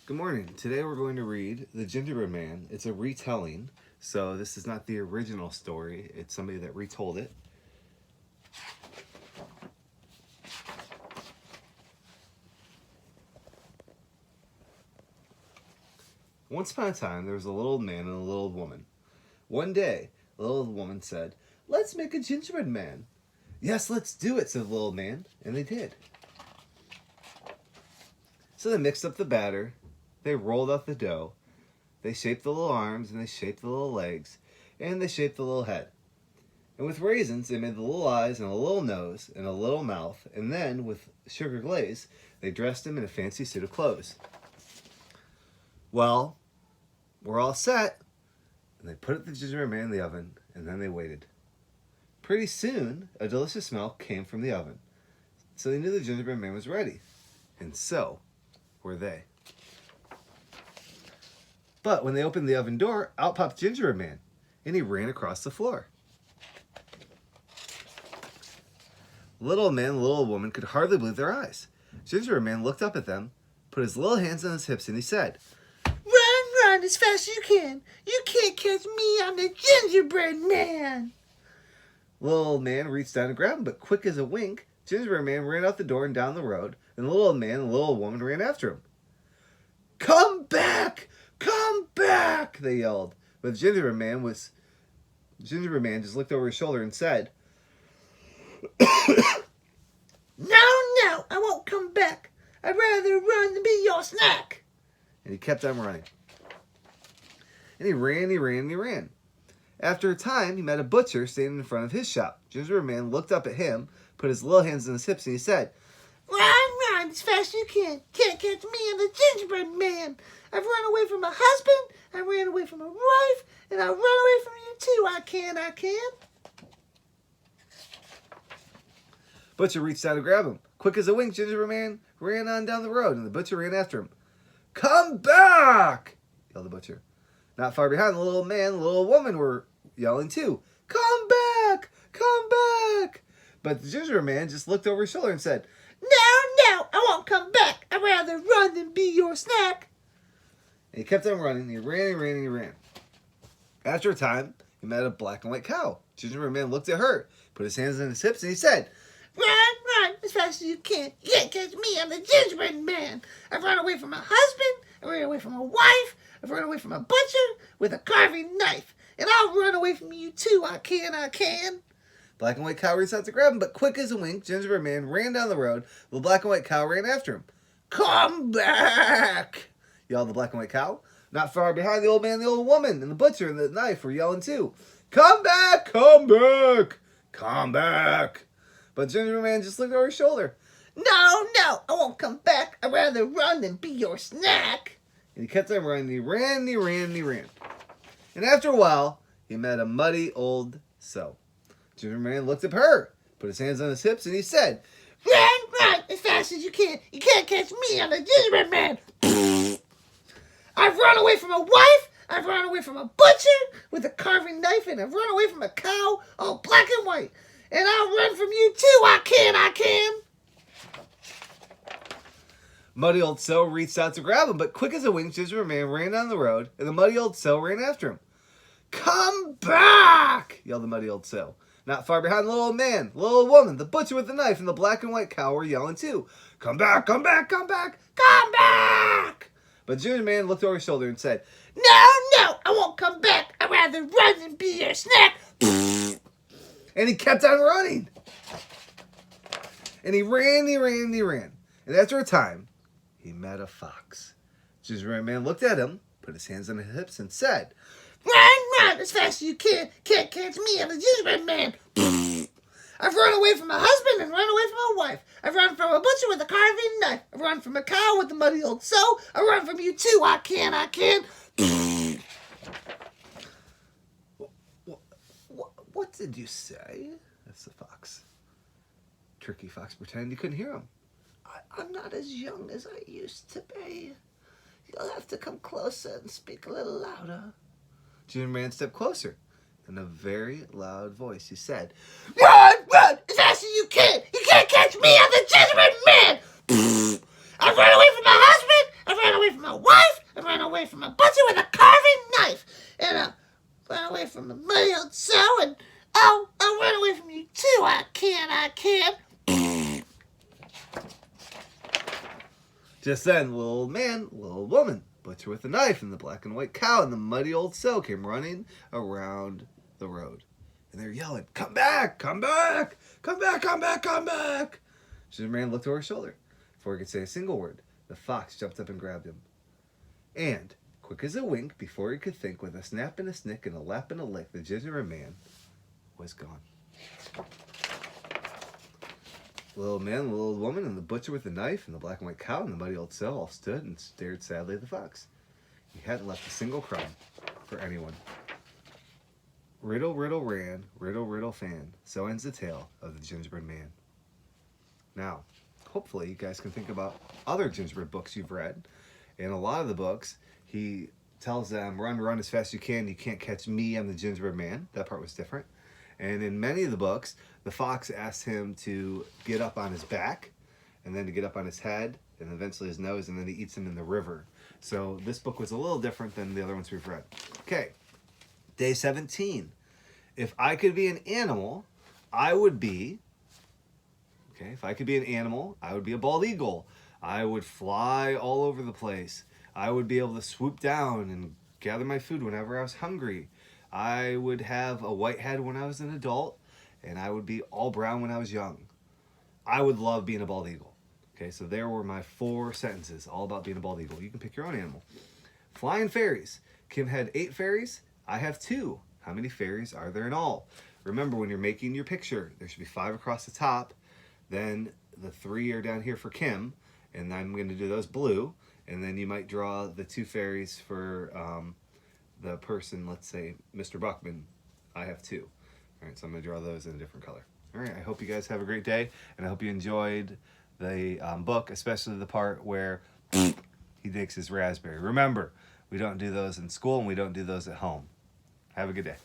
Good morning. Today we're going to read The Gingerbread Man. It's a retelling, so this is not the original story. It's somebody that retold it. Once upon a time, there was a little old man and a little old woman. One day, the little old woman said, "Let's make a gingerbread man." "Yes, let's do it," said the little old man, and they did. So they mixed up the batter, they rolled out the dough, they shaped the little arms, and they shaped the little legs, and they shaped the little head. And with raisins, they made the little eyes and a little nose and a little mouth, and then, with sugar glaze, they dressed him in a fancy suit of clothes. Well, we're all set, and they put the gingerbread man in the oven, and then they waited. Pretty soon, a delicious smell came from the oven, so they knew the gingerbread man was ready, and so were they. But when they opened the oven door, out popped Gingerbread Man, and he ran across the floor. Little man and little woman could hardly believe their eyes. Gingerbread Man looked up at them, put his little hands on his hips, and he said, Run as fast as you can. You can't catch me, I'm the Gingerbread Man. Little old man reached down to grab him, but quick as a wink, Gingerbread Man ran out the door and down the road, and the little old man and the little old woman ran after him. "Come back! Come back!" they yelled. But Gingerbread Man just looked over his shoulder and said, No, I won't come back. I'd rather run than be your snack. And he kept on running. And he ran. After a time, he met a butcher standing in front of his shop. Gingerbread Man looked up at him, put his little hands on his hips, and he said, Run as fast as you can. Can't catch me, I'm the Gingerbread Man. I've run away from a husband, I ran away from a wife, and I'll run away from you too. I can. Butcher reached out to grab him. Quick as a wink, Gingerbread Man ran on down the road, and the butcher ran after him. "Come back!" yelled the butcher. Not far behind, the little man and the little woman were yelling too. "Come back! Come back!" But the Gingerbread Man just looked over his shoulder and said, No, I won't come back. I'd rather run than be your snack. and he kept on running. He ran. After a time, he met a black and white cow. Gingerbread Man looked at her, put his hands on his hips, and he said, Run as fast as you can. You can't catch me, I'm the Gingerbread Man. I've run away from a husband, I ran away from a wife, I've run away from a butcher with a carving knife, and I'll run away from you too. I can. Black and white cow reached out to grab him, but quick as a wink, Gingerbread Man ran down the road. The black and white cow ran after him. "Come back!" yelled the black and white cow. Not far behind, the old man, the old woman, and the butcher and the knife were yelling too. "Come back! Come back! Come back!" But Gingerbread Man just looked over his shoulder. No, I won't come back. I'd rather run than be your snack. And he kept on running. He ran. And after a while, he met a muddy old sow. Gingerbread Man looked at her, put his hands on his hips, and he said, Run as fast as you can. You can't catch me, I'm the Gingerbread Man. I've run away from a wife, I've run away from a butcher with a carving knife, and I've run away from a cow all black and white. And I'll run from you too. I can. Muddy old sow reached out to grab him, but quick as a wink, Gingerbread Man ran down the road, and the muddy old sow ran after him. "Come back!" yelled the muddy old sow. Not far behind, the little old man, the little old woman, the butcher with the knife, and the black and white cow were yelling too. "Come back! Come back! Come back! Come back!" But Gingerbread Man looked over his shoulder and said, No, I won't come back. I'd rather run than be your snack. and he kept on running. And he ran. And after a time, he met a fox. Gingerbread Man looked at him, put his hands on his hips, and said, Run as fast as you can. Can't catch me, I'm the Gingerbread Man. I've run away from a husband and run away from a wife. I've run from a butcher with a carving knife. I've run from a cow with a muddy old sow. I run from you too. I can. What did you say? That's the fox. Tricky fox pretended he couldn't hear him. I'm not as young as I used to be. You'll have to come closer and speak a little louder. Gingerbread Man stepped closer. In a very loud voice, he said, Run as fast as you can. You can't catch me, I'm the Gingerbread Man. I've run away from my husband. I've run away from my wife. Just then, the little old man, the little old woman, butcher with a knife, and the black and white cow, and the muddy old sow came running around the road. And they're yelling, "Come back! Come back! Come back! Come back! Come back!" Gingerbread Man looked over his shoulder. Before he could say a single word, the fox jumped up and grabbed him. And, quick as a wink, before he could think, with a snap and a snick and a lap and a lick, the Gingerbread Man was gone. The little man, the little woman, and the butcher with the knife, and the black and white cow, and the muddy old sow all stood and stared sadly at the fox. He hadn't left a single crumb for anyone. Riddle, riddle, ran, riddle, riddle, fan. So ends the tale of the Gingerbread Man. Now, hopefully you guys can think about other gingerbread books you've read. In a lot of the books, he tells them, run, run as fast as you can. You can't catch me, I'm the Gingerbread Man. That part was different. And in many of the books, the fox asks him to get up on his back, and then to get up on his head, and eventually his nose, and then he eats him in the river. So this book was a little different than the other ones we've read. Okay, day 17. If I could be an animal, I would be... Okay, if I could be an animal, I would be a bald eagle. I would fly all over the place. I would be able to swoop down and gather my food whenever I was hungry. I would have a white head when I was an adult, and I would be all brown when I was young. I would love being a bald eagle. Okay, so there were my 4 sentences, all about being a bald eagle. You can pick your own animal. Flying fairies. Kim had 8 fairies. I have 2. How many fairies are there in all? Remember, when you're making your picture, there should be 5 across the top. Then the 3 are down here for Kim, and I'm going to do those blue. And then you might draw the 2 fairies for the person, let's say Mr. Buckman. I have 2. All right, so I'm going to draw those in a different color. All right, I hope you guys have a great day, and I hope you enjoyed the book, especially the part where he digs his raspberry. Remember, we don't do those in school, and we don't do those at home. Have a good day.